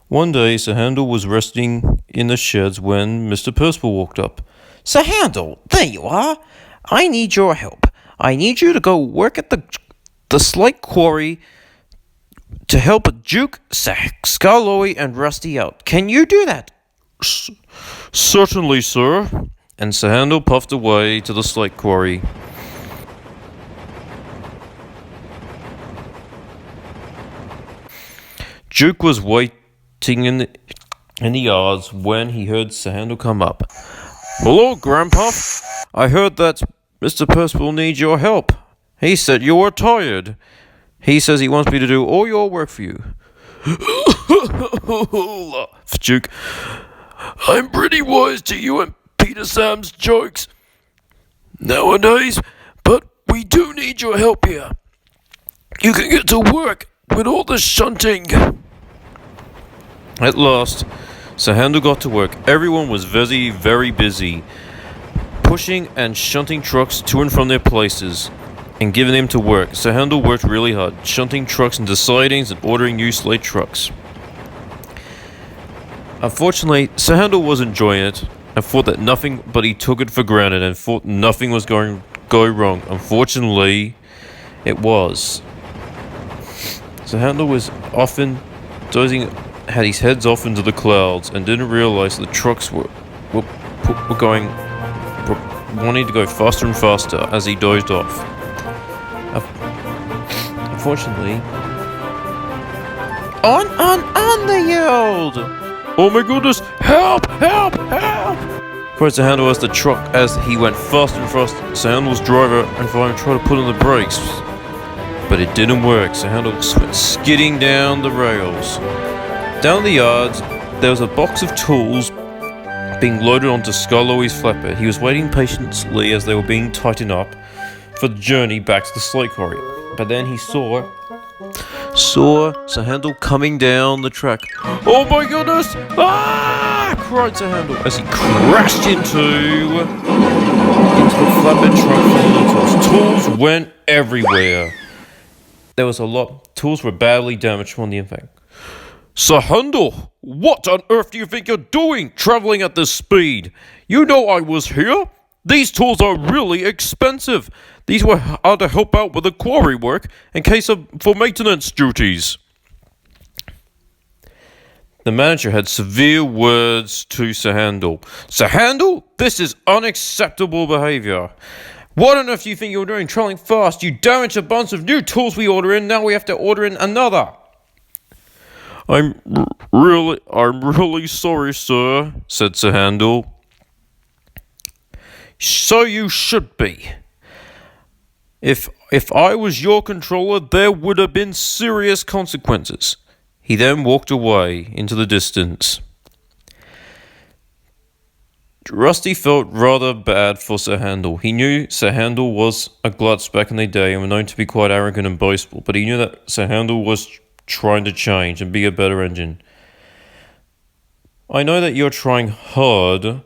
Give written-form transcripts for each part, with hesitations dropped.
One day, Sir Handel was resting in the sheds when Mr. Percival walked up. Sir Handel, there you are. I need your help. I need you to go work at the slate quarry to help Duke, Skarloey, and Rusty out. Can you do that? Certainly, sir. And Sir Handel puffed away to the slate quarry. Duke was waiting in the yards when he heard Sir Handel come up. Hello, Grandpa. I heard that Mr. Percival needs your help. He said you were tired. He says he wants me to do all your work for you. Laughed Duke. I'm pretty wise to you and Peter Sam's jokes nowadays, but we do need your help here. You can get to work with all the shunting. At last, Sir Handel got to work. Everyone was very, very busy, pushing and shunting trucks to and from their places, and giving them to work. Sir Handel worked really hard, shunting trucks into sidings and ordering new slate trucks. Unfortunately, Sir Handel was enjoying it, and thought that nothing, but he took it for granted, and thought nothing was going to go wrong. Unfortunately, it was. Sir Handel was often dozing, had his heads off into the clouds, and didn't realize the trucks were wanting to go faster and faster as he dozed off. Unfortunately, On they yelled! oh my goodness! Help! Help! Help! Cried Sir Handel as he went faster and faster. Sir Handel's driver and fireman tried to put on the brakes, but it didn't work. Sir Handel went skidding down the rails. Down the yards, there was a box of tools being loaded onto Skarloey's flatbed. He was waiting patiently as they were being tightened up for the journey back to the slate quarry. But then he saw Sir Handel coming down the track. Oh my goodness! Ah! Cried Sir Handel as he crashed into the flatbed truck full of tools. Tools went everywhere. There was a lot. Tools were badly damaged from the impact. Sir Handel, what on earth do you think you're doing, traveling at this speed? You know I was here. These tools are really expensive. These are to help out with the quarry work for maintenance duties. The manager had severe words to Sir Handel. Sir Handel, this is unacceptable behavior. What on earth do you think you're doing, traveling fast? You damaged a bunch of new tools we order in. Now we have to order in another. I'm really sorry, sir, said Sir Handel. So you should be. If I was your controller, there would have been serious consequences. He then walked away into the distance. Rusty felt rather bad for Sir Handel. He knew Sir Handel was a glutz back in the day and was known to be quite arrogant and boastful, but he knew that Sir Handel was trying to change and be a better engine. I know that you're trying hard,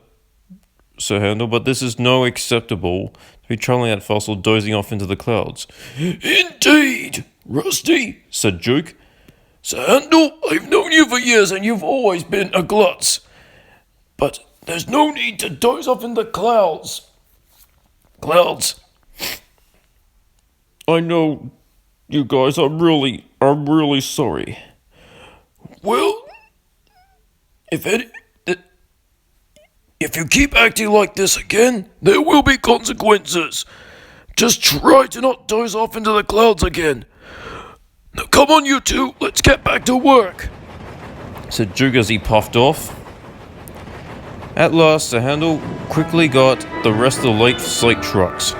Sir Handel, but this is no acceptable to be travelling that fast or dozing off into the clouds. Indeed, Rusty, said Duke. Sir Handel, I've known you for years and you've always been a glutz. But there's no need to doze off in the clouds. I know, you guys, I'm really sorry. Well, if you keep acting like this again, there will be consequences. Just try to not doze off into the clouds again. Now come on, you two, let's get back to work, said Duke as he puffed off. At last, Sir Handel quickly got the rest of the slate trucks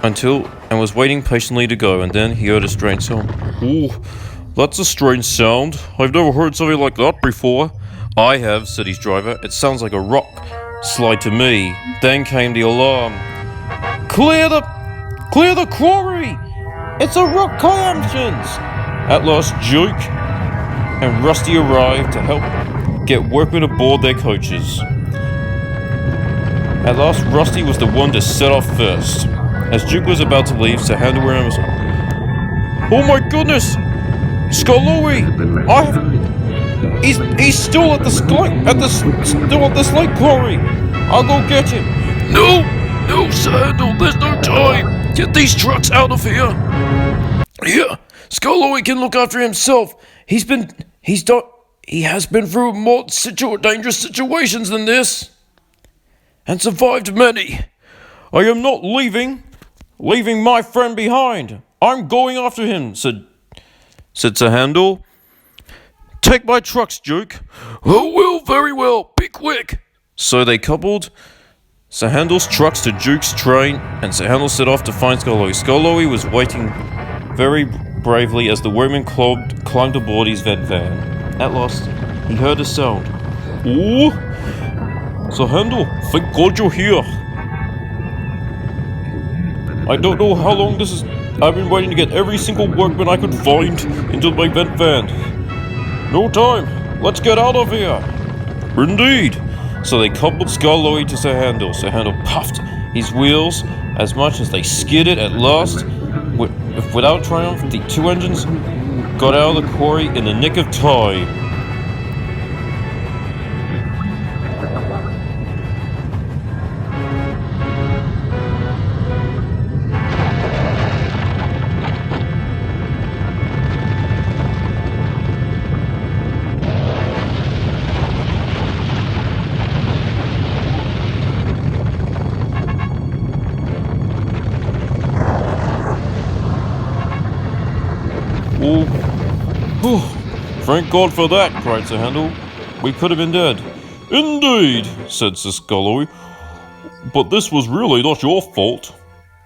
and was waiting patiently to go, and then he heard a strange sound. Oh, that's a strange sound. I've never heard something like that before. I have, said his driver. It sounds like a rock slide to me. Then came the alarm. Clear the quarry! It's a rock collections! At last, Duke and Rusty arrived to help get workmen aboard their coaches. At last, Rusty was the one to set off first. As Duke was about to leave, Sir Handel ran over. Oh my goodness! Skarloey! He's still at the still at the slate quarry. I'll go get him. No! No, Sir Handel, there's no time! Get these trucks out of here! Here, Scarlowy can look after himself. He has been through more dangerous situations than this, and survived many. I am not leaving my friend behind. I'm going after him, said Sir Handel. Take my trucks, Duke. Oh, well, very well. Be quick. So they coupled Sir Handel's trucks to Duke's train, and Sir Handel set off to find Scarlowy. Scarlowy was waiting very bravely as the workmen climbed aboard his vent van. At last, he heard a sound. Oh, Sir Handel, thank God you're here. I don't know how long this is. I've been waiting to get every single workman I could find into my vent van. No time. Let's get out of here. Indeed. So they coupled Scarlowy to Sir Handel. Sir Handel puffed his wheels as much as they skidded at last. Without triumph, the two engines got out of the quarry in the nick of time. Oh, thank God for that, cried Sir Handel. We could have been dead. Indeed, said Sir Scarlowy. But this was really not your fault,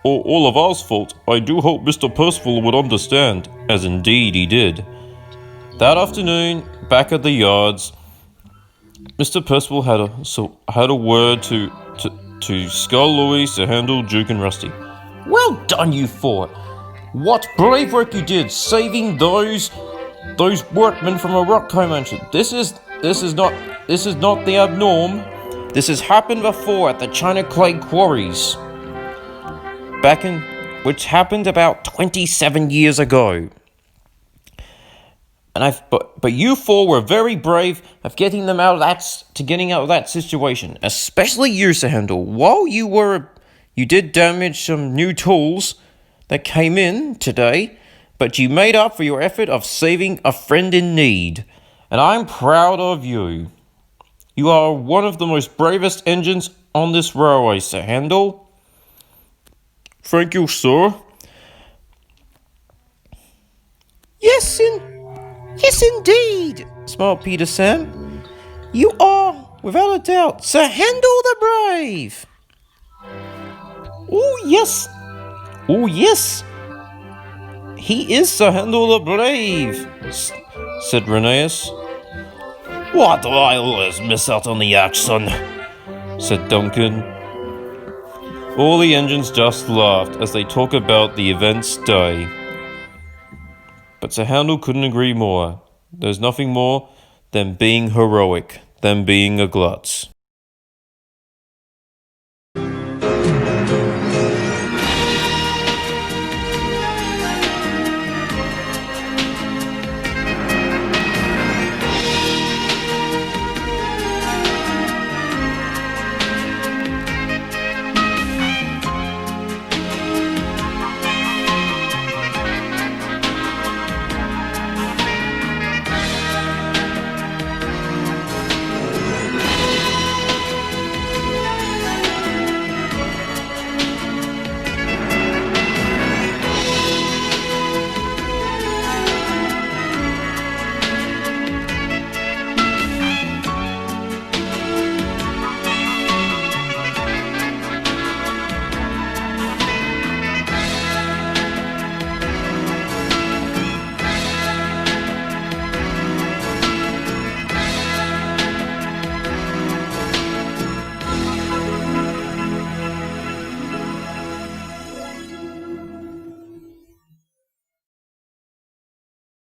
or all of ours fault. I do hope Mr. Percival would understand, as indeed he did. That afternoon, back at the yards, Mr. Percival had a word to Scarlowy, Sir Handel, Duke, and Rusty. Well done, you four! What brave work you did, saving those workmen from a rock mansion. This is not the abnorm. This has happened before at the China Clay Quarries. Which happened about 27 years ago. And but you four were very brave of getting out of that situation. Especially you, Sir Handel. While you did damage some new tools that came in today, but you made up for your effort of saving a friend in need. And I'm proud of you. You are one of the most bravest engines on this railway, Sir Handel. Thank you, sir. Yes, indeed, smiled Peter Sam. You are, without a doubt, Sir Handel the Brave. Oh, yes. Oh, yes. He is Sir Handel the Brave, said Rheneas. Why do I always miss out on the action? Said Duncan. All the engines just laughed as they talked about the event's day. But Sir Handel couldn't agree more. There's nothing more than being heroic, than being a glutz.